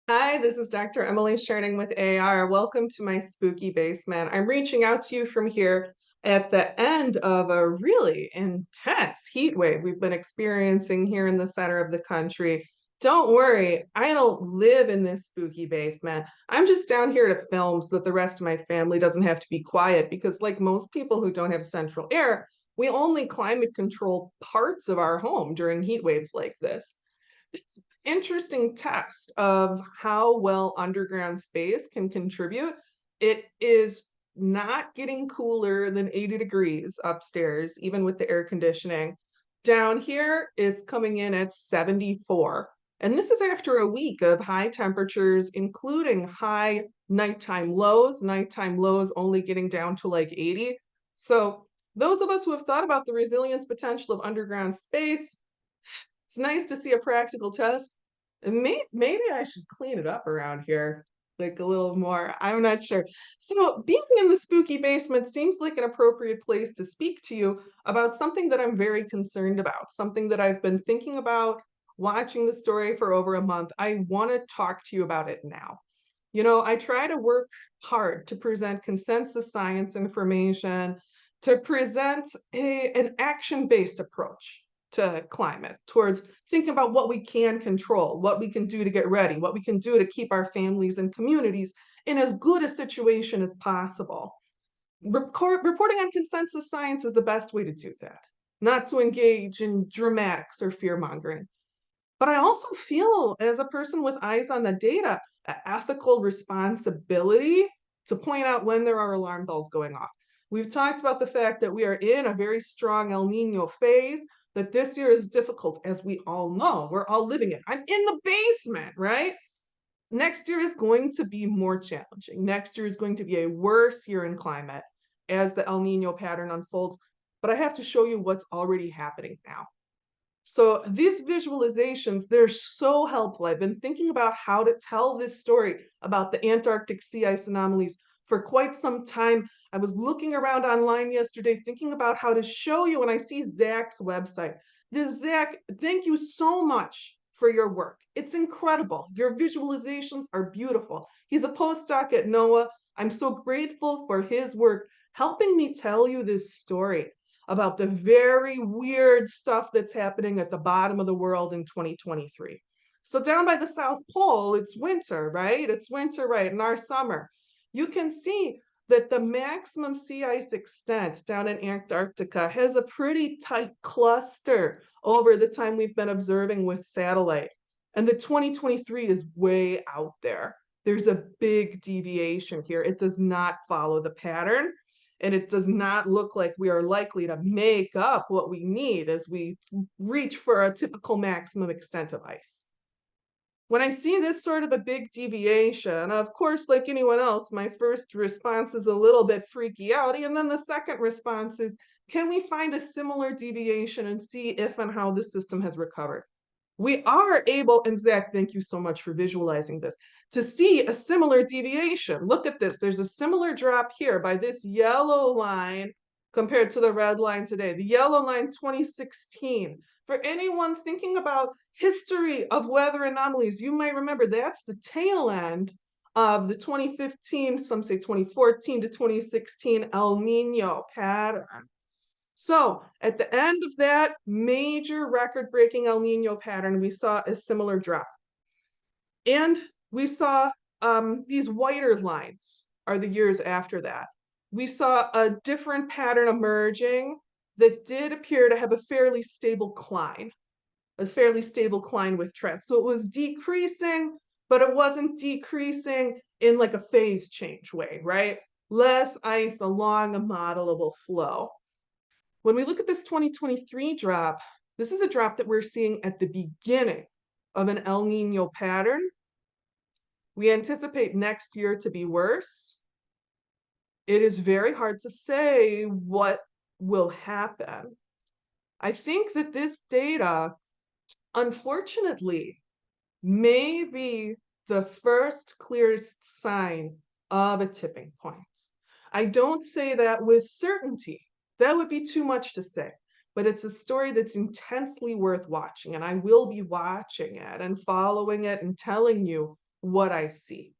Hi, this is Dr. Emily Sharding with AR. Welcome to my spooky basement. I'm reaching out to you from here at the end of a really intense heat wave we've been experiencing here in the center of the country. Don't worry, I don't live in this spooky basement. I'm just down here to film so that the rest of my family doesn't have to be quiet because, like most people who don't have central air, we only climate control parts of our home during heat waves like this. It's an interesting test of how well underground space can contribute. It is not getting cooler than 80 degrees upstairs, even with the air conditioning. Down here, it's coming in at 74. And this is after a week of high temperatures, including high nighttime lows only getting down to like 80. So, those of us who have thought about the resilience potential of underground space, it's nice to see a practical test. And maybe I should clean it up around here like a little more. I'm not sure. So, being in the spooky basement seems like an appropriate place to speak to you about something that I'm very concerned about, something that I've been thinking about, watching the story for over a month. I want to talk to you about it now. I try to work hard to present consensus science information, to present an action based approach to climate, towards thinking about what we can control, what we can do to get ready, what we can do to keep our families and communities in as good a situation as possible. Reporting on consensus science is the best way to do that, not to engage in dramatics or fear mongering. But I also feel, as a person with eyes on the data, an ethical responsibility to point out when there are alarm bells going off. We've talked about the fact that we are in a very strong El Nino phase, that this year is difficult, as we all know. We're all living it. I'm in the basement, right? Next year is going to be more challenging. Next year is going to be a worse year in climate as the El Nino pattern unfolds. But I have to show you what's already happening now. So these visualizations, they're so helpful. I've been thinking about how to tell this story about the Antarctic sea ice anomalies for quite some time. I was looking around online yesterday, thinking about how to show you, and I see Zach's website. This Zach, thank you so much for your work. It's incredible. Your visualizations are beautiful. He's a postdoc at NOAA. I'm so grateful for his work helping me tell you this story about the very weird stuff that's happening at the bottom of the world in 2023. So down by the South Pole, it's winter, right? It's winter, right? In our summer, you can see that the maximum sea ice extent down in Antarctica has a pretty tight cluster over the time we've been observing with satellite. And the 2023 is way out there. There's a big deviation here. It does not follow the pattern, and it does not look like we are likely to make up what we need as we reach for a typical maximum extent of ice. When I see this sort of a big deviation, of course, like anyone else, my first response is a little bit freaky outy. And then the second response is, can we find a similar deviation and see if and how the system has recovered? We are able, and Zach, thank you so much for visualizing this, to see a similar deviation. Look at this. There's a similar drop here by this yellow line compared to the red line today. The yellow line, 2016. For anyone thinking about history of weather anomalies, you might remember that's the tail end of the 2015, some say 2014 to 2016 El Nino pattern. So at the end of that major record-breaking El Nino pattern, we saw a similar drop. And we saw these whiter lines are the years after that. We saw a different pattern emerging that did appear to have a fairly stable climb with trends. So it was decreasing, but it wasn't decreasing in like a phase change way, right? Less ice along a modelable flow. When we look at this 2023 drop, this is a drop that we're seeing at the beginning of an El Nino pattern. We anticipate next year to be worse. It is very hard to say what will happen. I think that this data, unfortunately, may be the first clearest sign of a tipping point. I don't say that with certainty. That would be too much to say, but it's a story that's intensely worth watching, and I will be watching it and following it and telling you what I see.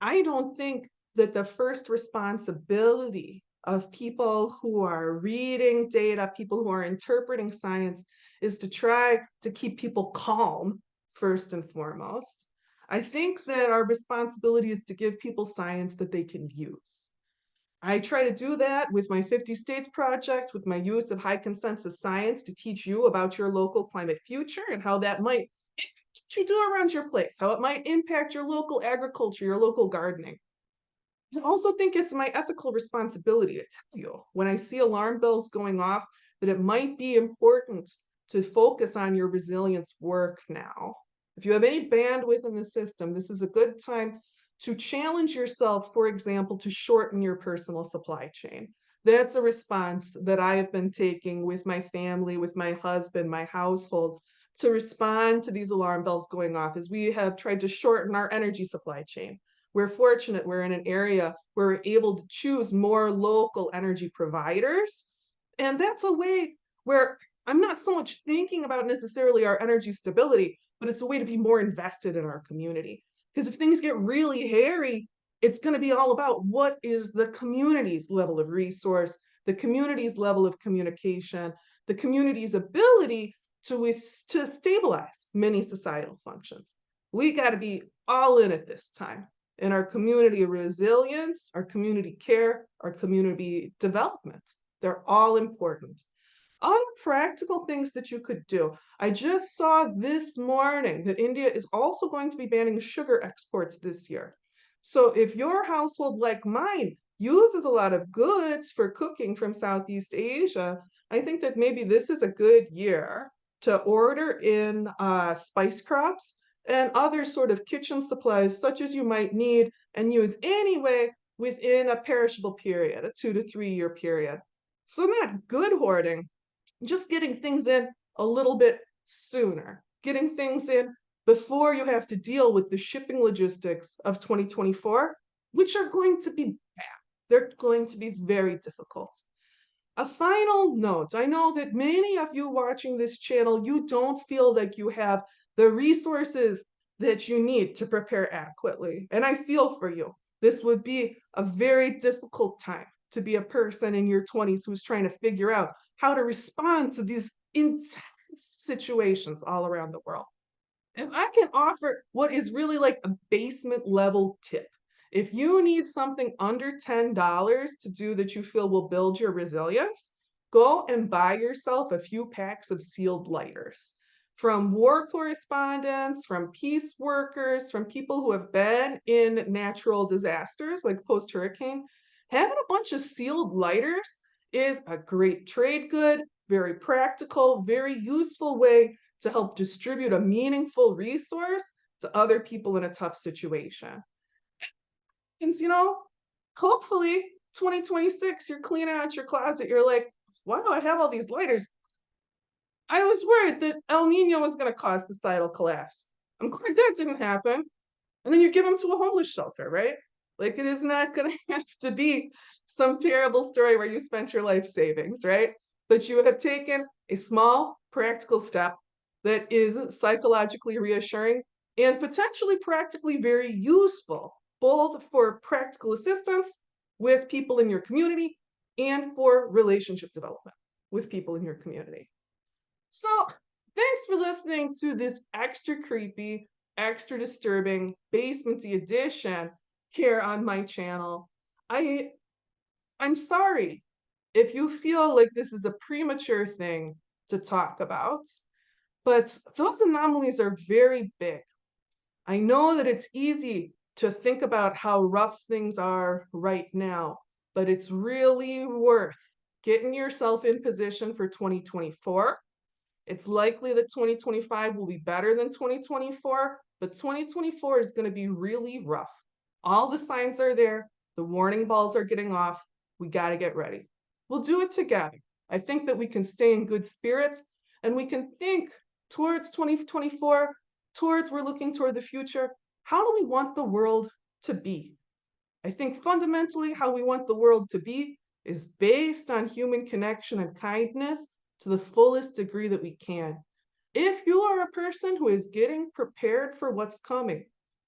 I don't think that the first responsibility of people who are reading data, people who are interpreting science, is to try to keep people calm first and foremost. I think that our responsibility is to give people science that they can use. I try to do that with my 50 States project, with my use of high consensus science to teach you about your local climate future and how that might impact what you do around your place, how it might impact your local agriculture, your local gardening. I also think it's my ethical responsibility to tell you when I see alarm bells going off that it might be important to focus on your resilience work now. If you have any bandwidth in the system, this is a good time to challenge yourself, for example, to shorten your personal supply chain. That's a response that I have been taking with my family, with my husband, my household, to respond to these alarm bells going off as we have tried to shorten our energy supply chain. We're fortunate we're in an area where we're able to choose more local energy providers. And that's a way where I'm not so much thinking about necessarily our energy stability, but it's a way to be more invested in our community. Because if things get really hairy, it's going to be all about what is the community's level of resource, the community's level of communication, the community's ability to stabilize many societal functions. We got to be all in at this time in our community resilience, our community care, our community development. They're all important. Other practical things that you could do. I just saw this morning that India is also going to be banning sugar exports this year. So if your household, like mine, uses a lot of goods for cooking from Southeast Asia, I think that maybe this is a good year to order in spice crops and other sort of kitchen supplies, such as you might need and use anyway within a perishable period, a 2 to 3 year period. So, not good hoarding, just getting things in a little bit sooner, getting things in before you have to deal with the shipping logistics of 2024, which are going to be bad. They're going to be very difficult. A final note, I know that many of you watching this channel, you don't feel like you have the resources that you need to prepare adequately. And I feel for you. This would be a very difficult time to be a person in your 20s who's trying to figure out how to respond to these intense situations all around the world. And I can offer what is really like a basement level tip. If you need something under $10 to do that you feel will build your resilience, go and buy yourself a few packs of sealed lighters. From war correspondents, from peace workers, from people who have been in natural disasters like post hurricane, having a bunch of sealed lighters is a great trade good, very practical, very useful way to help distribute a meaningful resource to other people in a tough situation. And hopefully 2026, you're cleaning out your closet. You're like, why do I have all these lighters? I was worried that El Nino was going to cause societal collapse. I'm glad that didn't happen. And then you give them to a homeless shelter, right? Like it is not going to have to be some terrible story where you spent your life savings, right? But you have taken a small practical step that is psychologically reassuring and potentially practically very useful, both for practical assistance with people in your community and for relationship development with people in your community. So, thanks for listening to this extra creepy, extra disturbing basementy edition here on my channel. I'm sorry if you feel like this is a premature thing to talk about, but those anomalies are very big. I know that it's easy to think about how rough things are right now, but it's really worth getting yourself in position for 2024. It's likely that 2025 will be better than 2024, but 2024 is going to be really rough. All the signs are there. The warning balls are getting off. We got to get ready. We'll do it together. I think that we can stay in good spirits and we can think towards 2024, towards we're looking toward the future. How do we want the world to be? I think fundamentally how we want the world to be is based on human connection and kindness to the fullest degree that we can. If you are a person who is getting prepared for what's coming,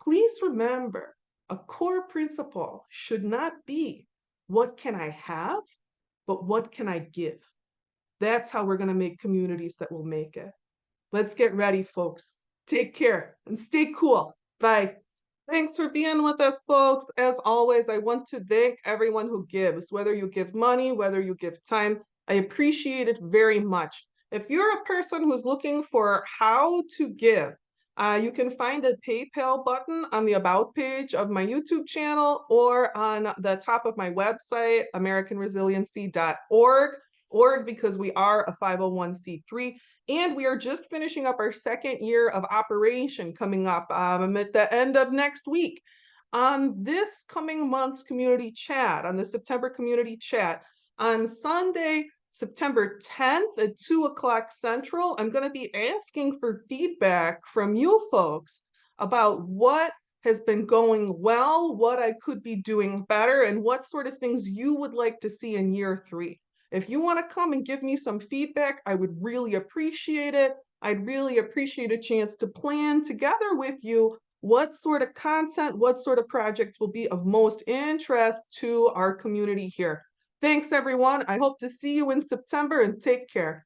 please remember a core principle should not be what can I have, but what can I give? That's how we're going to make communities that will make it. Let's get ready, folks. Take care and stay cool. Bye. Thanks for being with us, folks. As always, I want to thank everyone who gives, whether you give money, whether you give time. I appreciate it very much. If you're a person who's looking for how to give, you can find a PayPal button on the About page of my YouTube channel or on the top of my website, AmericanResiliency.org. Org because we are a 501c3. And we are just finishing up our second year of operation coming up at the end of next week. On this coming month's community chat, on the September community chat, on Sunday, September 10th at 2 o'clock Central, I'm going to be asking for feedback from you folks about what has been going well, what I could be doing better, and what sort of things you would like to see in year 3. If you want to come and give me some feedback, I would really appreciate it. I'd really appreciate a chance to plan together with you what sort of content, what sort of projects will be of most interest to our community here. Thanks, everyone. I hope to see you in September and take care.